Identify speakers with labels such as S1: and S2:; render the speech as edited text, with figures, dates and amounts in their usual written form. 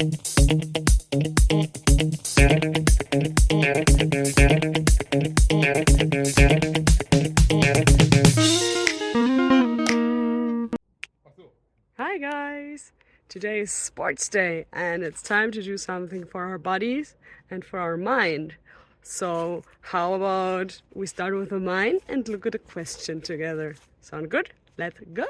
S1: Hi guys! Today is sports day and it's time to do something for our bodies and for our mind. So how about we start with the mind and look at a question together? Sound good? Let's go!